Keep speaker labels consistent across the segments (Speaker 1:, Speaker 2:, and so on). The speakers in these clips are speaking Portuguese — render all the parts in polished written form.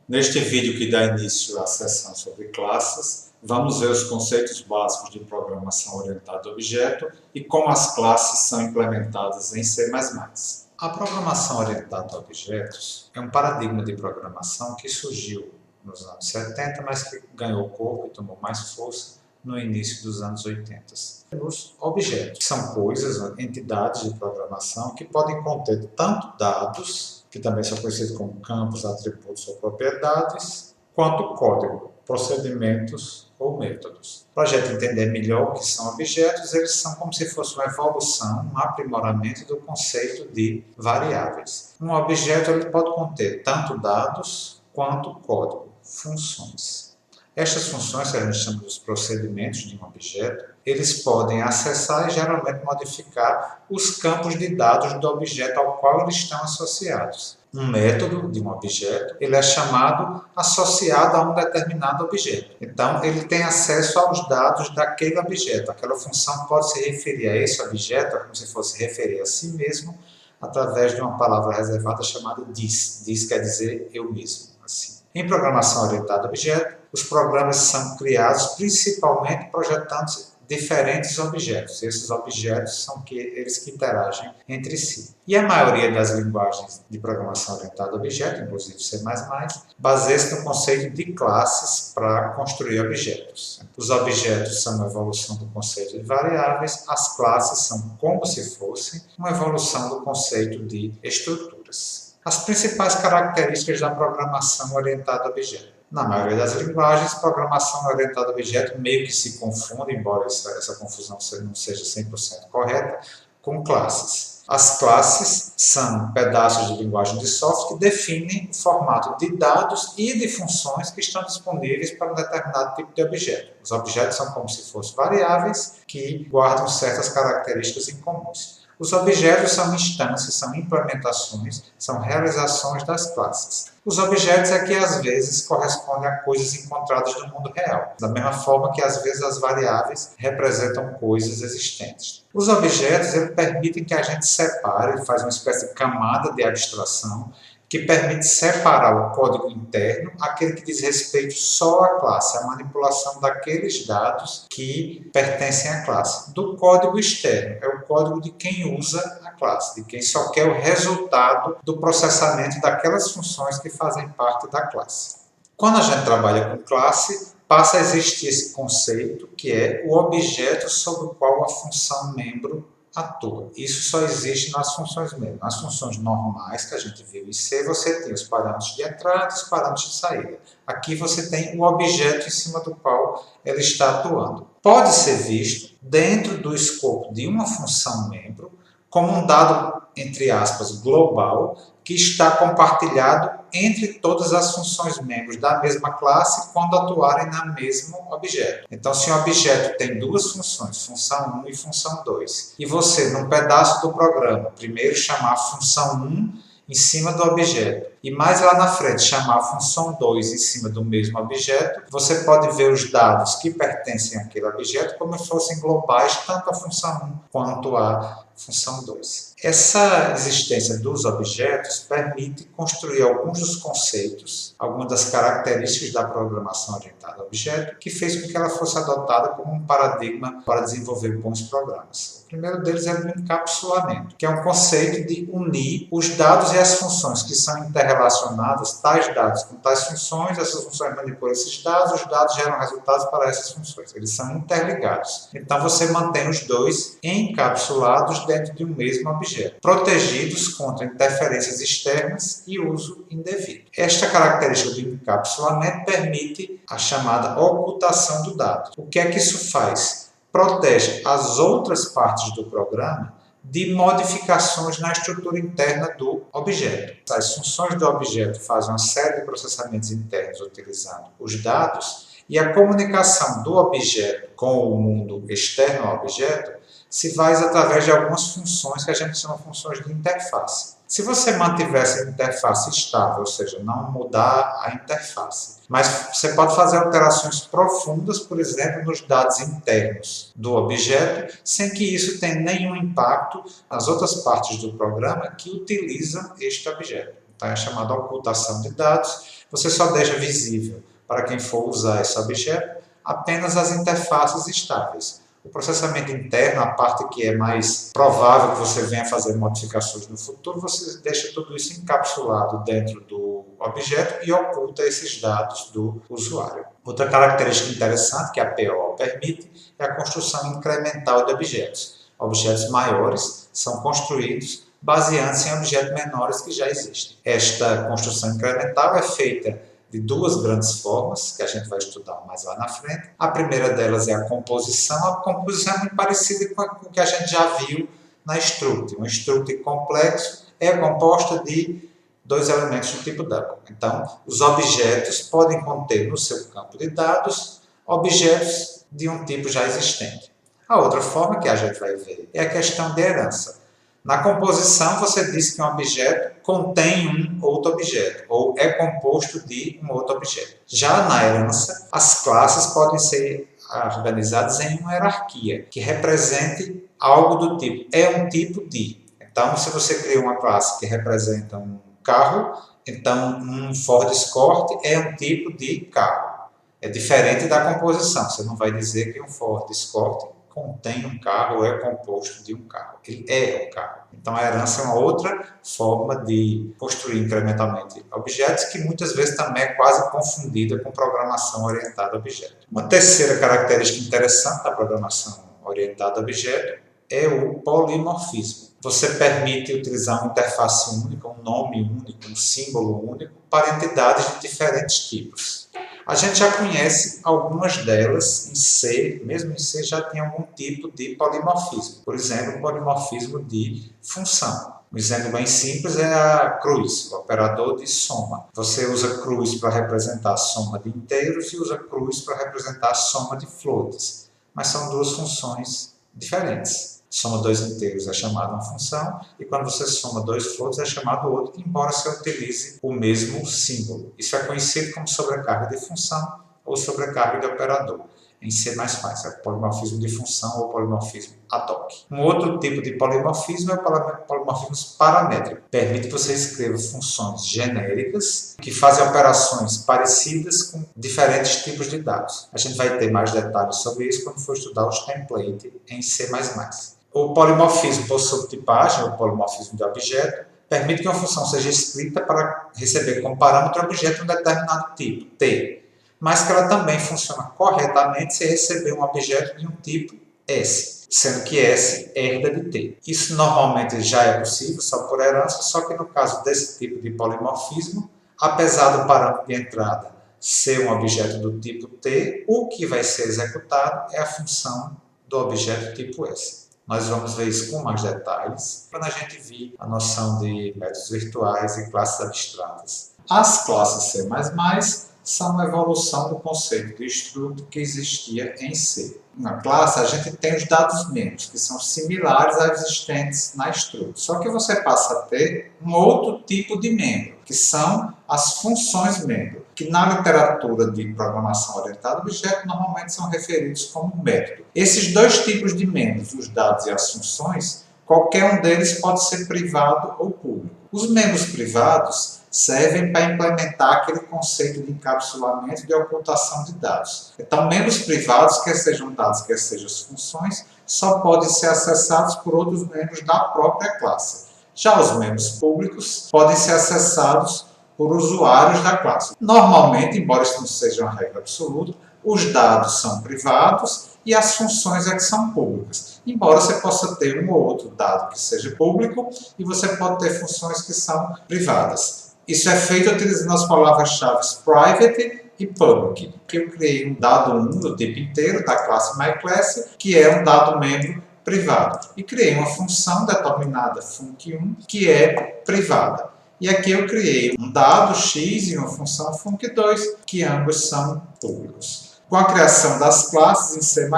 Speaker 1: Neste vídeo que dá início à sessão sobre classes, vamos ver os conceitos básicos de programação orientada a objeto e como as classes são implementadas em C++. A programação orientada a objetos é um paradigma de programação que surgiu nos anos 70, mas que ganhou corpo e tomou mais força no início dos anos 80. Os objetos são coisas, entidades de programação que podem conter tanto dados, que também são conhecidos como campos, atributos ou propriedades, quanto código, procedimentos ou métodos. Para a gente entender melhor o que são objetos, eles são como se fosse uma evolução, um aprimoramento do conceito de variáveis. Um objeto ele pode conter tanto dados quanto código, funções. Estas funções, que a gente chama dos procedimentos de um objeto, eles podem acessar e geralmente modificar os campos de dados do objeto ao qual eles estão associados. Um método de um objeto, ele é chamado associado a um determinado objeto. Então, ele tem acesso aos dados daquele objeto. Aquela função pode se referir a esse objeto, como se fosse referir a si mesmo, através de uma palavra reservada chamada this. This quer dizer eu mesmo. Assim. Em programação orientada a objeto, os programas são criados principalmente projetando diferentes objetos. Esses objetos são eles que interagem entre si. E a maioria das linguagens de programação orientada a objeto, inclusive C++, baseia-se no conceito de classes para construir objetos. Os objetos são uma evolução do conceito de variáveis, as classes são como se fossem uma evolução do conceito de estruturas. As principais características da programação orientada a objeto. Na maioria das linguagens, programação orientada a objeto meio que se confunde, embora essa confusão não seja 100% correta, com classes. As classes são pedaços de linguagem de software que definem o formato de dados e de funções que estão disponíveis para um determinado tipo de objeto. Os objetos são como se fossem variáveis que guardam certas características em comuns. Os objetos são instâncias, são implementações, são realizações das classes. Os objetos é que às vezes correspondem a coisas encontradas no mundo real, da mesma forma que às vezes as variáveis representam coisas existentes. Os objetos permitem que a gente separe, faz uma espécie de camada de abstração, que permite separar o código interno, aquele que diz respeito só à classe, a manipulação daqueles dados que pertencem à classe, do código externo, é o código de quem usa a classe, de quem só quer o resultado do processamento daquelas funções que fazem parte da classe. Quando a gente trabalha com classe, passa a existir esse conceito que é o objeto sobre o qual a função membro atua. Isso só existe nas funções membro. Nas funções normais que a gente viu em C, você tem os parâmetros de entrada e os parâmetros de saída. Aqui você tem o objeto em cima do qual ela está atuando. Pode ser visto dentro do escopo de uma função membro como um dado, entre aspas, global, que está compartilhado entre todas as funções membros da mesma classe quando atuarem no mesmo objeto. Então, se um objeto tem duas funções, função 1 e função 2, e você, num pedaço do programa, primeiro chamar a função 1 em cima do objeto, e mais lá na frente chamar a função 2 em cima do mesmo objeto, você pode ver os dados que pertencem àquele objeto como se fossem globais, tanto a função 1 quanto a função 2. Essa existência dos objetos permite construir alguns dos conceitos, algumas das características da programação orientada a objeto, que fez com que ela fosse adotada como um paradigma para desenvolver bons programas. O primeiro deles é o encapsulamento, que é um conceito de unir os dados e as funções que são interrelacionadas, tais dados com tais funções, essas funções manipulam esses dados, os dados geram resultados para essas funções. Eles são interligados. Então você mantém os dois encapsulados dentro de um mesmo objeto, protegidos contra interferências externas e uso indevido. Esta característica do encapsulamento permite a chamada ocultação do dado. O que é que isso faz? Protege as outras partes do programa de modificações na estrutura interna do objeto. As funções do objeto fazem uma série de processamentos internos utilizando os dados e a comunicação do objeto com o mundo externo ao objeto se faz através de algumas funções que a gente chama de funções de interface. Se você mantiver essa interface estável, ou seja, não mudar a interface, mas você pode fazer alterações profundas, por exemplo, nos dados internos do objeto, sem que isso tenha nenhum impacto nas outras partes do programa que utilizam este objeto. Então, é chamada ocultação de dados. você só deixa visível para quem for usar esse objeto apenas as interfaces estáveis. O processamento interno, a parte que é mais provável que você venha fazer modificações no futuro, você deixa tudo isso encapsulado dentro do objeto e oculta esses dados do usuário. Outra característica interessante que a PO permite é a construção incremental de objetos. Objetos maiores são construídos baseando-se em objetos menores que já existem. Esta construção incremental é feita de duas grandes formas, que a gente vai estudar mais lá na frente. A primeira delas é a composição. A composição é muito parecida com o que a gente já viu na struct. Um struct complexo é composta de dois elementos do tipo double. Então, os objetos podem conter no seu campo de dados objetos de um tipo já existente. A outra forma que a gente vai ver é a questão de herança. Na composição, você diz que um objeto contém um outro objeto, ou é composto de um outro objeto. Já na herança, as classes podem ser organizadas em uma hierarquia, que represente algo do tipo, é um tipo de. Então, se você cria uma classe que representa um carro, então um Ford Escort é um tipo de carro. É diferente da composição, você não vai dizer que um Ford Escort contém um carro ou é composto de um carro. Ele é um carro. Então, a herança é uma outra forma de construir incrementalmente objetos que muitas vezes também é quase confundida com programação orientada a objeto. Uma terceira característica interessante da programação orientada a objeto é o polimorfismo. Você permite utilizar uma interface única, um nome único, um símbolo único para entidades de diferentes tipos. A gente já conhece algumas delas em C, mesmo em C já tem algum tipo de polimorfismo. Por exemplo, o polimorfismo de função. Um exemplo bem simples é a cruz, o operador de soma. Você usa cruz para representar a soma de inteiros e usa cruz para representar a soma de floats. Mas são duas funções diferentes. Soma dois inteiros é chamada uma função, e quando você soma dois floats é chamado outro, embora você utilize o mesmo símbolo. Isso é conhecido como sobrecarga de função ou sobrecarga de operador. Em C++, é o polimorfismo de função ou polimorfismo ad hoc. Um outro tipo de polimorfismo é o polimorfismo paramétrico. Permite que você escreva funções genéricas que fazem operações parecidas com diferentes tipos de dados. A gente vai ter mais detalhes sobre isso quando for estudar os templates em C++. O polimorfismo por subtipagem, o polimorfismo de objeto, permite que uma função seja escrita para receber como parâmetro objeto um determinado tipo, T, mas que ela também funciona corretamente se receber um objeto de um tipo S, sendo que S herda de T. Isso normalmente já é possível só por herança, só que no caso desse tipo de polimorfismo, apesar do parâmetro de entrada ser um objeto do tipo T, o que vai ser executado é a função do objeto tipo S. Nós vamos ver isso com mais detalhes quando a gente vir a noção de métodos virtuais e classes abstratas. As classes C++ são uma evolução do conceito de struct que existia em C. Na classe, a gente tem os dados membros, que são similares aos existentes na struct. Só que você passa a ter um outro tipo de membro, que são as funções membro, que na literatura de programação orientada a objeto normalmente são referidos como método. Esses dois tipos de membros, os dados e as funções, qualquer um deles pode ser privado ou público. Os membros privados servem para implementar aquele conceito de encapsulamento e de ocultação de dados. Então, membros privados, quer sejam dados, quer sejam as funções, só podem ser acessados por outros membros da própria classe. Já os membros públicos podem ser acessados por usuários da classe. Normalmente, embora isso não seja uma regra absoluta, os dados são privados e as funções é que são públicas. Embora você possa ter um ou outro dado que seja público e você pode ter funções que são privadas. Isso é feito utilizando as palavras-chave private e public. Aqui eu criei um dado 1 do tipo inteiro da classe myClass, que é um dado membro privado. E criei uma função determinada func1, que é privada. E aqui eu criei um dado x e uma função func2, que ambos são públicos. Com a criação das classes em C++,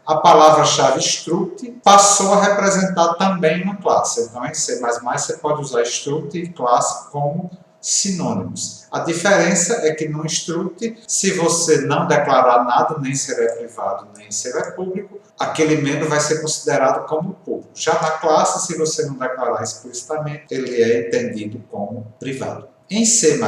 Speaker 1: a palavra-chave struct passou a representar também uma classe. Então, em C++ você pode usar struct e classe como sinônimos. A diferença é que no struct, se você não declarar nada, nem se ele é privado, nem se ele é público, aquele membro vai ser considerado como público. Já na classe, se você não declarar explicitamente, ele é entendido como privado. Em C++,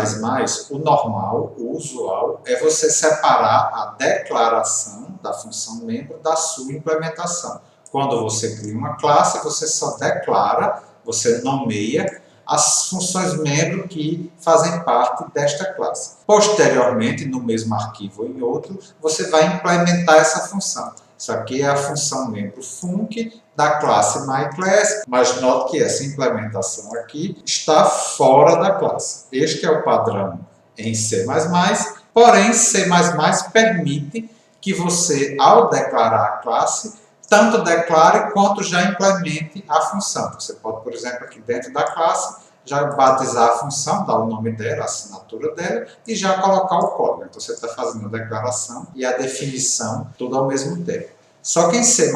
Speaker 1: o normal, o usual, é você separar a declaração da função membro da sua implementação. Quando você cria uma classe, você só declara, você nomeia as funções membro que fazem parte desta classe. Posteriormente, no mesmo arquivo ou em outro, você vai implementar essa função. Isso aqui é a função membro func da classe myClass, mas note que essa implementação aqui está fora da classe. Este é o padrão em C++, porém C++ permite que você, ao declarar a classe, tanto declare quanto já implemente a função. Você pode, por exemplo, aqui dentro da classe, já batizar a função, dar o nome dela, a assinatura dela e já colocar o código. Então você está fazendo a declaração e a definição tudo ao mesmo tempo. Só que em C++,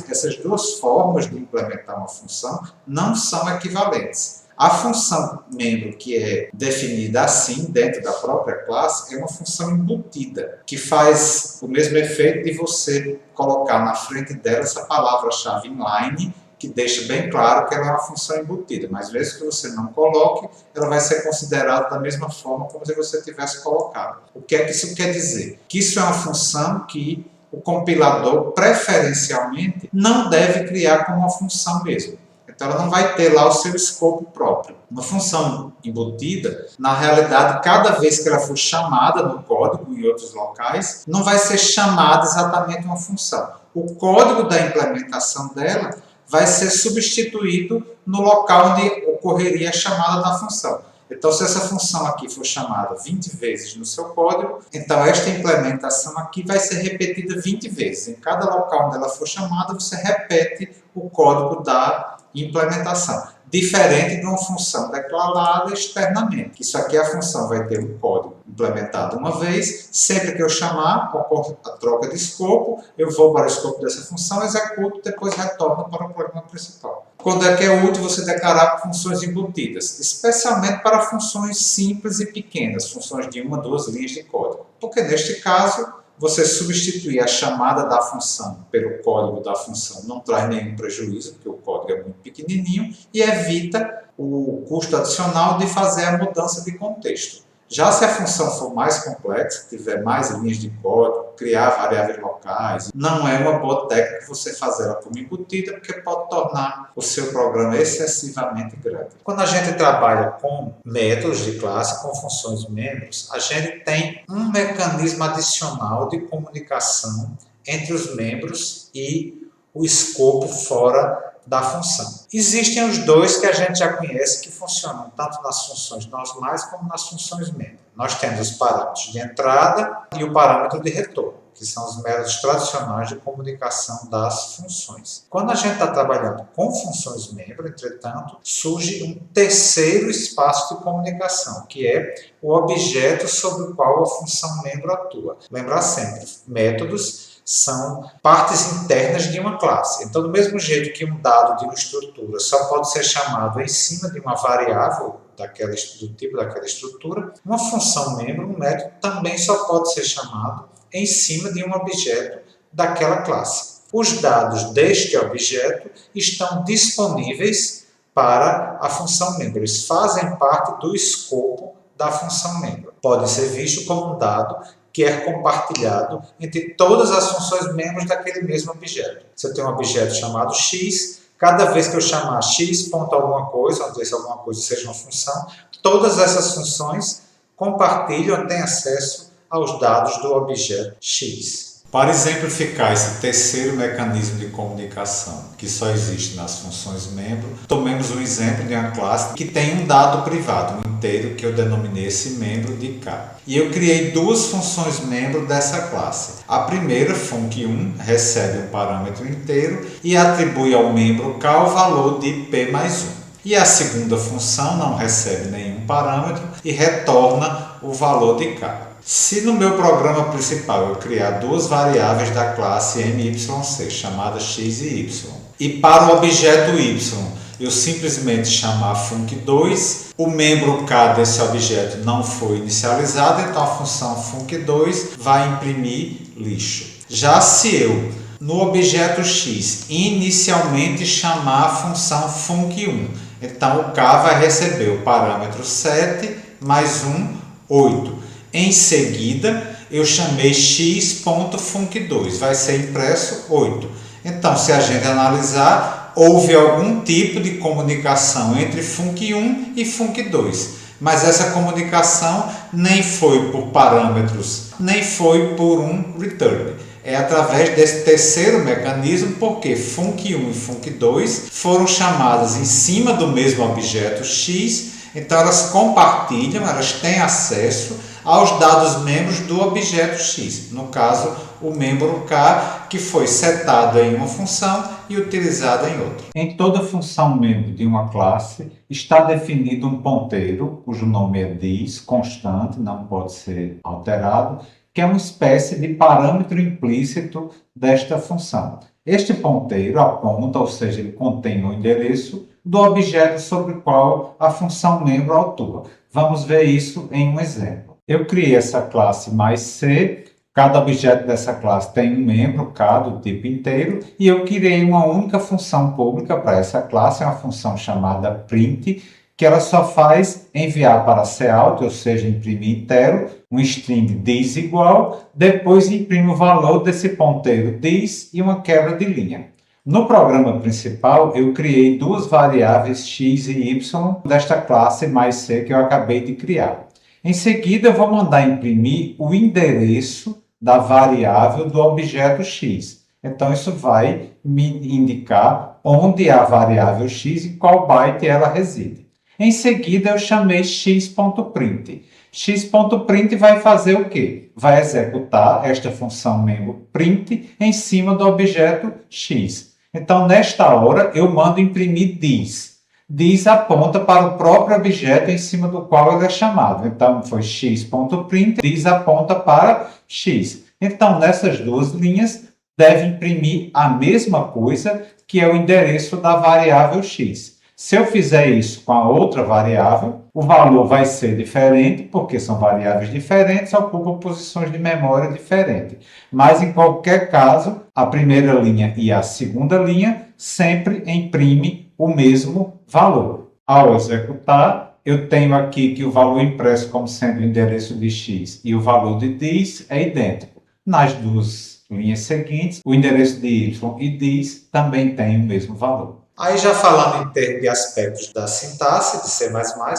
Speaker 1: essas duas formas de implementar uma função não são equivalentes. A função membro que é definida assim, dentro da própria classe, é uma função embutida, que faz o mesmo efeito de você colocar na frente dela essa palavra-chave inline, que deixa bem claro que ela é uma função embutida, mas mesmo que você não coloque, ela vai ser considerada da mesma forma como se você tivesse colocado. O que é que isso quer dizer? Que isso é uma função que o compilador, preferencialmente, não deve criar como uma função mesmo. Então, ela não vai ter lá o seu escopo próprio. Uma função embutida, na realidade, cada vez que ela for chamada no código, em outros locais, não vai ser chamada exatamente uma função. O código da implementação dela vai ser substituído no local onde ocorreria a chamada da função. Então, se essa função aqui for chamada 20 vezes no seu código, então esta implementação aqui vai ser repetida 20 vezes. Em cada local onde ela for chamada, você repete o código da implementação. Diferente de uma função declarada externamente. Isso aqui a função vai ter um código implementado uma vez, sempre que eu chamar, ocorre a troca de escopo, eu vou para o escopo dessa função, executo, depois retorno para o programa principal. Quando é que é útil você declarar funções embutidas? Especialmente para funções simples e pequenas, funções de 1 a 2 linhas de código. Porque neste caso, você substituir a chamada da função pelo código da função não traz nenhum prejuízo, porque o código é muito pequenininho, e evita o custo adicional de fazer a mudança de contexto. Já se a função for mais complexa, tiver mais linhas de código, criar variáveis locais, não é uma boa técnica você fazer ela como embutida, porque pode tornar o seu programa excessivamente grande. Quando a gente trabalha com métodos de classe, com funções membros, a gente tem um mecanismo adicional de comunicação entre os membros e o escopo fora da função. Existem os dois que a gente já conhece que funcionam tanto nas funções normais como nas funções membro. Nós temos os parâmetros de entrada e o parâmetro de retorno, que são os métodos tradicionais de comunicação das funções. Quando a gente está trabalhando com funções membro, entretanto, surge um terceiro espaço de comunicação, que é o objeto sobre o qual a função membro atua. Lembrar sempre, métodos são partes internas de uma classe. Então, do mesmo jeito que um dado de uma estrutura só pode ser chamado em cima de uma variável do tipo daquela estrutura, uma função membro, um método, também só pode ser chamado em cima de um objeto daquela classe. Os dados deste objeto estão disponíveis para a função membro. Eles fazem parte do escopo da função membro. Podem ser vistos como um dado que é compartilhado entre todas as funções membros daquele mesmo objeto. Se eu tenho um objeto chamado x, cada vez que eu chamar x ponto alguma coisa, onde esse alguma coisa seja uma função, todas essas funções compartilham, têm acesso aos dados do objeto x. Para exemplificar esse terceiro mecanismo de comunicação, que só existe nas funções membro, tomemos um exemplo de uma classe que tem um dado privado, um inteiro, que eu denominei esse membro de k. E eu criei duas funções membro dessa classe. A primeira, func1, recebe um parâmetro inteiro e atribui ao membro k o valor de p mais 1. E a segunda função não recebe nenhum parâmetro e retorna o valor de k. Se no meu programa principal eu criar duas variáveis da classe MYC, chamadas x e y, e para o objeto y eu simplesmente chamar func2, o membro k desse objeto não foi inicializado, então a função func2 vai imprimir lixo. Já se eu, no objeto x, inicialmente chamar a função func1, então o k vai receber o parâmetro 7 mais 1, 8. Em seguida, eu chamei x.func2, vai ser impresso 8. Então, se a gente analisar, houve algum tipo de comunicação entre func1 e func2, mas essa comunicação nem foi por parâmetros, nem foi por um return. É através desse terceiro mecanismo, porque func1 e func2 foram chamadas em cima do mesmo objeto x, então elas compartilham, elas têm acesso aos dados membros do objeto x, no caso o membro k, que foi setado em uma função e utilizado em outra. Em toda função membro de uma classe está definido um ponteiro, cujo nome é dis, constante, não pode ser alterado, que é uma espécie de parâmetro implícito desta função. Este ponteiro aponta, ou seja, ele contém o endereço do objeto sobre o qual a função membro atua. Vamos ver isso em um exemplo. Eu criei essa classe mais C, cada objeto dessa classe tem um membro, K, do tipo inteiro, e eu criei uma única função pública para essa classe, uma função chamada print, que ela só faz enviar para cout, ou seja, imprimir inteiro, um string dis igual, depois imprime o valor desse ponteiro dis e uma quebra de linha. No programa principal, eu criei duas variáveis x e y desta classe mais C que eu acabei de criar. Em seguida, eu vou mandar imprimir o endereço da variável do objeto x. Então, isso vai me indicar onde é a variável x e qual byte ela reside. Em seguida, eu chamei x.print. X.print vai fazer o quê? Vai executar esta função membro print em cima do objeto x. Então, nesta hora, eu mando imprimir dis. Dis aponta para o próprio objeto em cima do qual ele é chamado. Então, foi x.print, dis aponta para x. Então, nessas duas linhas, deve imprimir a mesma coisa, que é o endereço da variável x. Se eu fizer isso com a outra variável, o valor vai ser diferente, porque são variáveis diferentes, ocupam posições de memória diferentes. Mas, em qualquer caso, a primeira linha e a segunda linha sempre imprime o mesmo valor. Ao executar, eu tenho aqui que o valor impresso como sendo o endereço de x e o valor de dis é idêntico. Nas duas linhas seguintes, o endereço de y e dis também tem o mesmo valor. Aí, já falando em termos de aspectos da sintaxe de C++,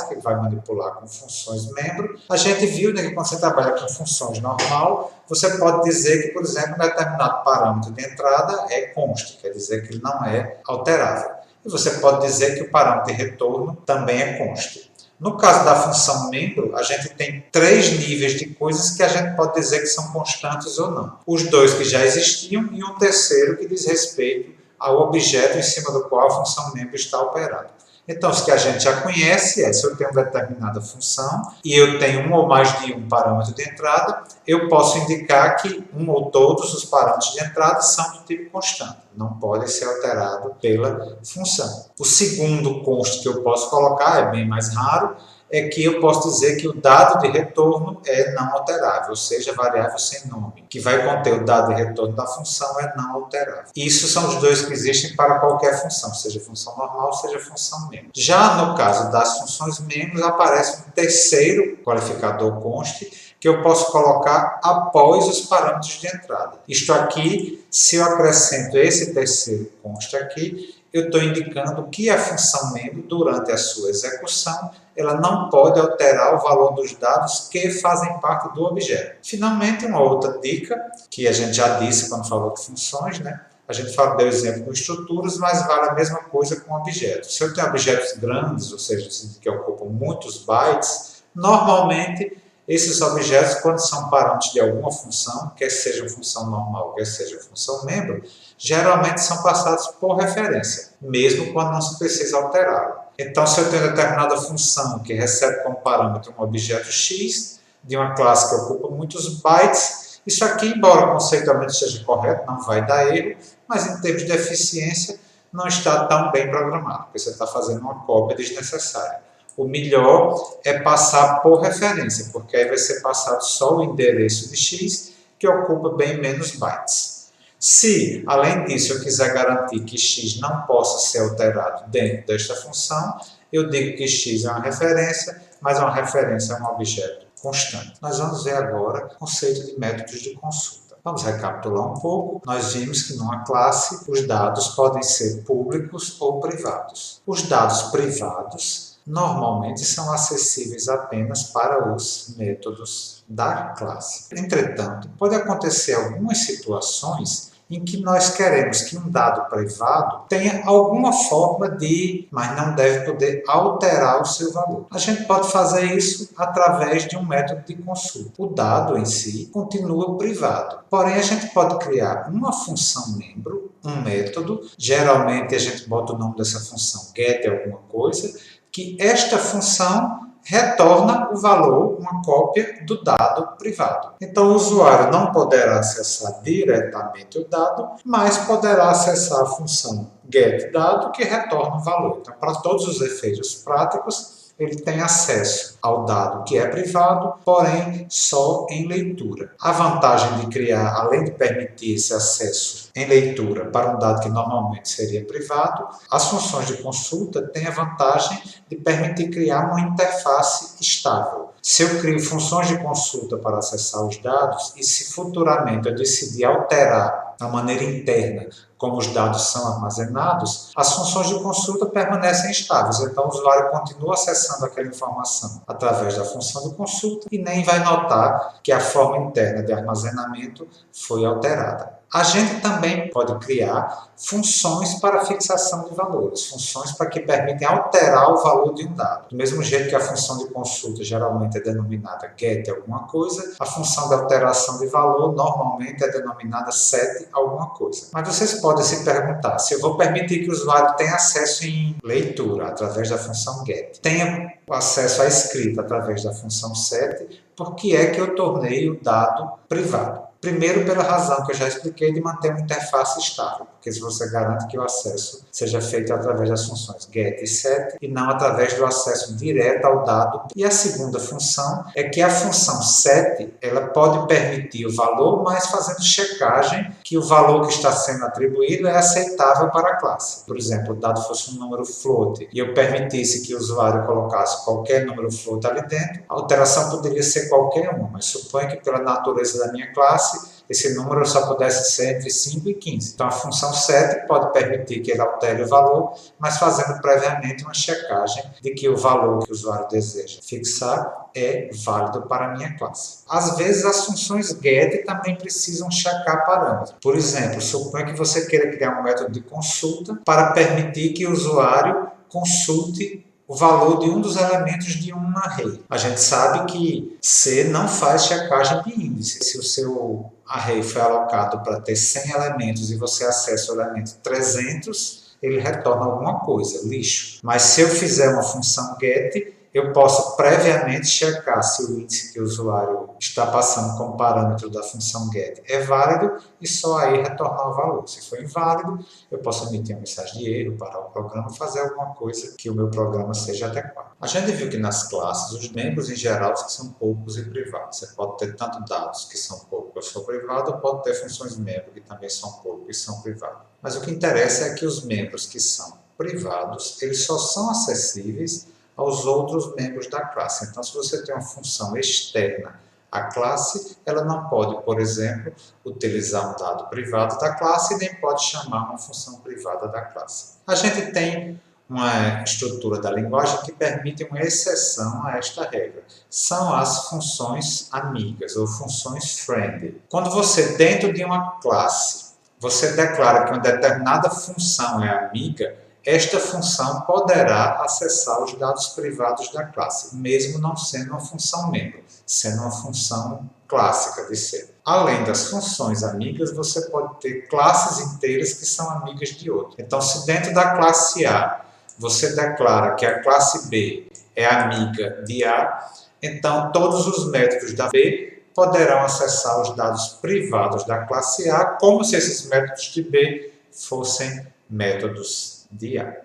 Speaker 1: que vai manipular com funções membro, a gente viu, né, que quando você trabalha com funções normal, você pode dizer que, por exemplo, um determinado parâmetro de entrada é const, quer dizer que ele não é alterável. E você pode dizer que o parâmetro de retorno também é const. No caso da função membro, a gente tem 3 níveis de coisas que a gente pode dizer que são constantes ou não. Os 2 que já existiam e um terceiro que diz respeito ao objeto em cima do qual a função membro está operada. Então, o que a gente já conhece é, se eu tenho uma determinada função e eu tenho um ou mais de um parâmetro de entrada, eu posso indicar que um ou todos os parâmetros de entrada são do tipo constante, não podem ser alterados pela função. O segundo const que eu posso colocar, é bem mais raro, é que eu posso dizer que o dado de retorno é não alterável, ou seja, variável sem nome, que vai conter o dado de retorno da função é não alterável. Isso são os dois que existem para qualquer função, seja função normal, seja função membro. Já no caso das funções membros, aparece um terceiro qualificador const, que eu posso colocar após os parâmetros de entrada. Isto aqui, se eu acrescento esse terceiro const aqui, eu estou indicando que a função membro, durante a sua execução, ela não pode alterar o valor dos dados que fazem parte do objeto. Finalmente, uma outra dica, que a gente já disse quando falou de funções, né? A gente deu exemplo com estruturas, mas vale a mesma coisa com objetos. Se eu tenho objetos grandes, ou seja, que ocupam muitos bytes, normalmente esses objetos, quando são parâmetros de alguma função, quer seja função normal, quer seja função membro, geralmente são passados por referência, mesmo quando não se precisa alterá-lo. Então, se eu tenho determinada função que recebe como parâmetro um objeto x, de uma classe que ocupa muitos bytes, isso aqui, embora conceitualmente seja correto, não vai dar erro, mas em termos de eficiência não está tão bem programado, porque você está fazendo uma cópia desnecessária. O melhor é passar por referência, porque aí vai ser passado só o endereço de x, que ocupa bem menos bytes. Se, além disso, eu quiser garantir que x não possa ser alterado dentro desta função, eu digo que x é uma referência, mas uma referência a um objeto constante. Nós vamos ver agora o conceito de métodos de consulta. Vamos recapitular um pouco. Nós vimos que numa classe os dados podem ser públicos ou privados. Os dados privados normalmente são acessíveis apenas para os métodos da classe. Entretanto, pode acontecer algumas situações em que nós queremos que um dado privado tenha alguma forma de, mas não deve poder alterar o seu valor. A gente pode fazer isso através de um método de consulta. O dado em si continua privado, porém a gente pode criar uma função membro, um método, geralmente a gente bota o nome dessa função get alguma coisa, que esta função retorna o valor, uma cópia do dado privado. Então, o usuário não poderá acessar diretamente o dado, mas poderá acessar a função getDado, que retorna o valor. Então, para todos os efeitos práticos, ele tem acesso ao dado que é privado, porém só em leitura. A vantagem de criar, além de permitir esse acesso em leitura para um dado que normalmente seria privado, as funções de consulta têm a vantagem de permitir criar uma interface estável. Se eu crio funções de consulta para acessar os dados e se futuramente eu decidir alterar a maneira interna como os dados são armazenados, as funções de consulta permanecem estáveis. Então, o usuário continua acessando aquela informação através da função de consulta e nem vai notar que a forma interna de armazenamento foi alterada. A gente também pode criar funções para fixação de valores, funções para que permitem alterar o valor de um dado. Do mesmo jeito que a função de consulta geralmente é denominada get alguma coisa, a função de alteração de valor normalmente é denominada set alguma coisa. Mas vocês podem se perguntar, se eu vou permitir que o usuário tenha acesso em leitura através da função get, tenha acesso à escrita através da função set, por que é que eu tornei o dado privado? Primeiro, pela razão que eu já expliquei de manter uma interface estável, porque se você garante que o acesso seja feito através das funções get e set e não através do acesso direto ao dado. E a segunda função é que a função set ela pode permitir o valor, mas fazendo checagem que o valor que está sendo atribuído é aceitável para a classe. Por exemplo, o dado fosse um número float e eu permitisse que o usuário colocasse qualquer número float ali dentro, a alteração poderia ser qualquer uma, mas suponha que pela natureza da minha classe esse número só pudesse ser entre 5 e 15. Então, a função set pode permitir que ele altere o valor, mas fazendo previamente uma checagem de que o valor que o usuário deseja fixar é válido para a minha classe. Às vezes, as funções get também precisam checar parâmetros. Por exemplo, suponha que você queira criar um método de consulta para permitir que o usuário consulte o valor de um dos elementos de um array. A gente sabe que C não faz checagem de índice. Se o seu array foi alocado para ter 100 elementos e você acessa o elemento 300, ele retorna alguma coisa, lixo. Mas se eu fizer uma função get, eu posso previamente checar se o índice que o usuário está passando como parâmetro da função get é válido e só aí retornar o valor. Se for inválido, eu posso emitir uma mensagem de erro, parar o programa e fazer alguma coisa que o meu programa seja adequado. A gente viu que nas classes, os membros em geral são poucos e privados. Você pode ter tanto dados que são poucos ou privados, ou pode ter funções membro que também são poucos e são privados. Mas o que interessa é que os membros que são privados, eles só são acessíveis aos outros membros da classe. Então, se você tem uma função externa à classe, ela não pode, por exemplo, utilizar um dado privado da classe e nem pode chamar uma função privada da classe. A gente tem uma estrutura da linguagem que permite uma exceção a esta regra. São as funções amigas ou funções friendly. Quando você, dentro de uma classe, você declara que uma determinada função é amiga, esta função poderá acessar os dados privados da classe, mesmo não sendo uma função membro, sendo uma função clássica de ser. Além das funções amigas, você pode ter classes inteiras que são amigas de outra. Então, se dentro da classe A você declara que a classe B é amiga de A, então todos os métodos da B poderão acessar os dados privados da classe A, como se esses métodos de B fossem métodos de A.